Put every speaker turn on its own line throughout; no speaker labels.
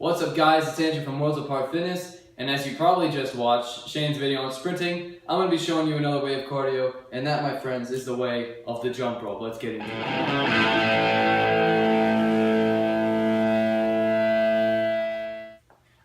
What's up guys, it's Andrew from Worlds Apart Fitness, and as you probably just watched Shane's video on sprinting, I'm going to be showing you another way of cardio, and that, my friends, is the way of the jump rope. Let's get into it.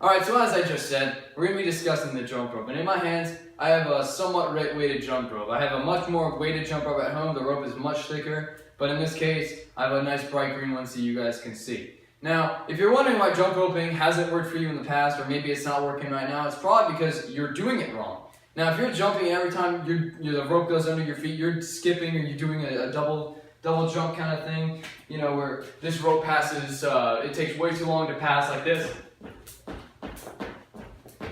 Alright, so as I just said, we're going to be discussing the jump rope, and in my hands, I have a somewhat weighted jump rope. I have a much more weighted jump rope at home. The rope is much thicker, but in this case, I have a nice bright green one so you guys can see. Now, if you're wondering why jump roping hasn't worked for you in the past, or maybe it's not working right now, it's probably because you're doing it wrong. Now, if you're jumping and every time the rope goes under your feet, you're skipping or you're doing a double jump kind of thing, you know, where this rope passes, it takes way too long to pass like this.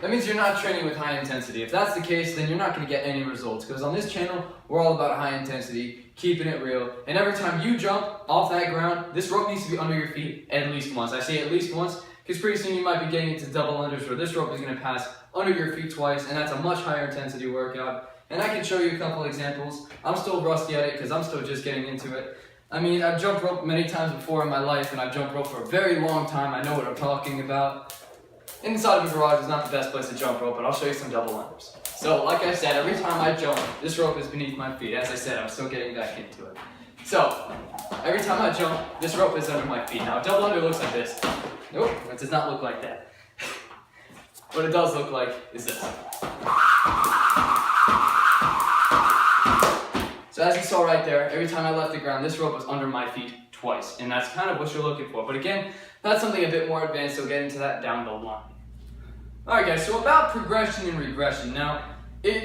That means you're not training with high intensity. If that's the case, then you're not going to get any results, because on this channel, we're all about high intensity, keeping it real, and every time you jump off that ground, this rope needs to be under your feet at least once. I say at least once, because pretty soon you might be getting into double unders where this rope is going to pass under your feet twice, and that's a much higher intensity workout. And I can show you a couple examples. I'm still rusty at it, because I'm still just getting into it. I mean, I've jumped rope many times before in my life, and I've jumped rope for a very long time. I know what I'm talking about. Inside of a garage is not the best place to jump rope, but I'll show you some double unders. So, like I said, every time I jump, this rope is beneath my feet. As I said, I'm still getting back into it. So, every time I jump, this rope is under my feet. Now, a double under looks like this. Nope, it does not look like that. What it does look like is this. So as you saw right there, every time I left the ground, this rope was under my feet twice. And that's kind of what you're looking for. But again, that's something a bit more advanced, so get into that down the line. Alright guys, so about progression and regression. Now,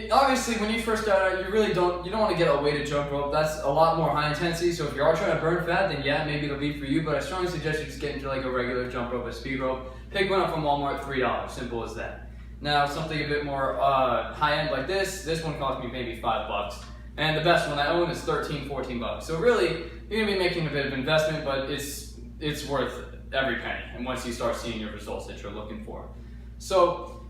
obviously when you first start out, you don't want to get a weighted jump rope. That's a lot more high intensity, so if you are trying to burn fat, then yeah, maybe it'll be for you, but I strongly suggest you just get into like a regular jump rope, a speed rope. Pick one up from Walmart, $3, simple as that. Now, something a bit more high-end like this one cost me maybe $5. And the best one I own is $13, $14. So really, you're going to be making a bit of investment, but it's worth every penny, and once you start seeing your results that you're looking for. So,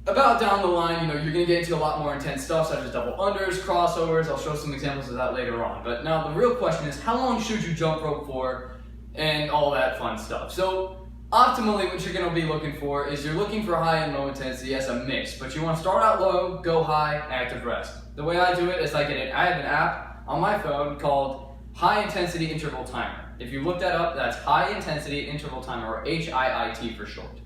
about down the line, you're going to get into a lot more intense stuff, such as double unders, crossovers. I'll show some examples of that later on. But now the real question is, how long should you jump rope for, and all that fun stuff? So, optimally, what you're going to be looking for is you're looking for high and low intensity as a mix, but you want to start out low, go high, active rest. The way I do it is I have an app on my phone called High Intensity Interval Timer. If you look that up, that's High Intensity Interval Timer, or HIIT for short.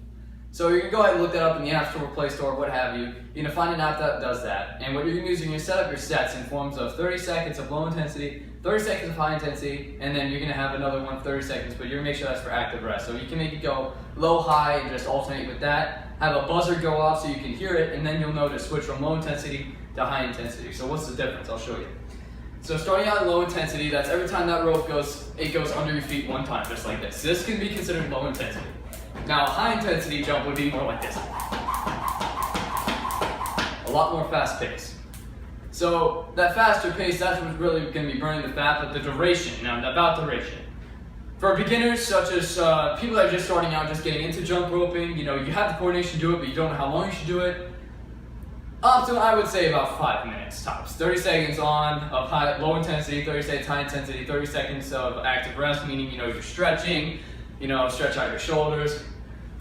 So you can go ahead and look that up in the App Store, Play Store, what have you. You're going to find an app that does that. And what you're going to do is you're going to set up your sets in forms of 30 seconds of low intensity, 30 seconds of high intensity, and then you're going to have another one 30 seconds, but you're going to make sure that's for active rest. So you can make it go low, high, and just alternate with that. Have a buzzer go off so you can hear it, and then you'll know to switch from low intensity to high intensity. So what's the difference? I'll show you. So starting out at low intensity, that's every time that rope goes, it goes under your feet one time, just like this. This can be considered low intensity. Now, a high intensity jump would be more like this. A lot more fast pace. So that faster pace, that's what's really going to be burning the fat, but the duration, now about duration. For beginners, such as people that are just starting out, just getting into jump roping, you have the coordination to do it, but you don't know how long you should do it. Up to, I would say, about 5 minutes tops. 30 seconds on of low intensity, 30 seconds high intensity, 30 seconds of active rest, meaning you're stretching, stretch out your shoulders.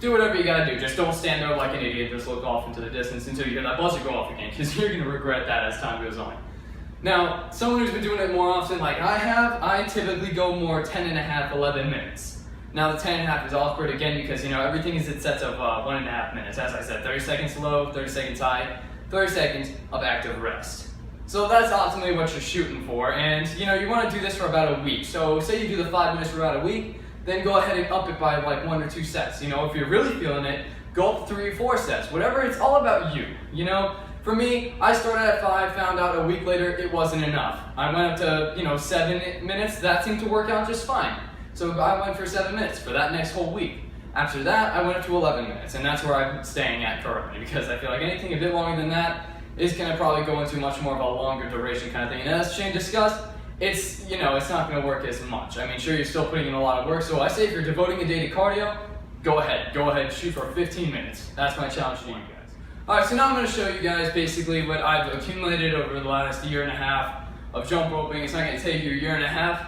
Do whatever you gotta do. Just don't stand there like an idiot, just look off into the distance until you hear that buzzer go off again, because you're gonna regret that as time goes on. Now, someone who's been doing it more often like I have, I typically go more 10 and a half, 11 minutes. Now the 10 and a half is awkward again because everything is in sets of 1.5 minutes. As I said, 30 seconds low, 30 seconds high, 30 seconds of active rest. So that's ultimately what you're shooting for, and you want to do this for about a week. So say you do the 5 minutes for about a week, then go ahead and up it by like 1 or 2 sets. If you're really feeling it, go up 3 or 4 sets. Whatever, it's all about you. For me, I started at 5, found out a week later it wasn't enough. I went up to 7 minutes. That seemed to work out just fine. So I went for 7 minutes for that next whole week. After that, I went up to 11 minutes, and that's where I'm staying at currently, because I feel like anything a bit longer than that is going to probably go into much more of a longer duration kind of thing. And as Shane discussed, it's not going to work as much. I mean, sure, you're still putting in a lot of work, so I say if you're devoting a day to cardio, go ahead, shoot for 15 minutes. That's my challenge to you guys. Alright, so now I'm going to show you guys basically what I've accumulated over the last year and a half of jump roping. It's not going to take you a year and a half,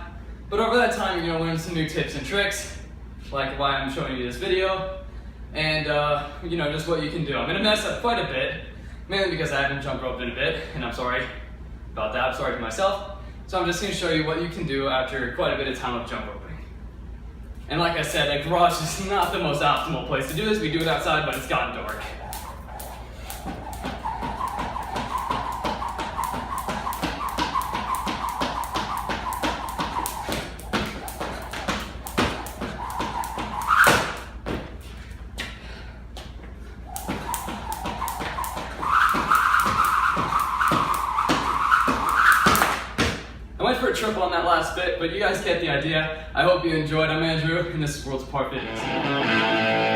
but over that time you're going to learn some new tips and tricks, like why I'm showing you this video. and you know, just what you can do. I'm gonna mess up quite a bit, mainly because I haven't jump roped in a bit, and I'm sorry about that. I'm sorry to myself. So I'm just gonna show you what you can do after quite a bit of time of jump roping. And like I said, a garage is not the most optimal place to do this. We do it outside, but it's gotten dark. I went for a triple on that last bit, but you guys get the idea. I hope you enjoyed. I'm Andrew, and this is Worlds Apart Fitness.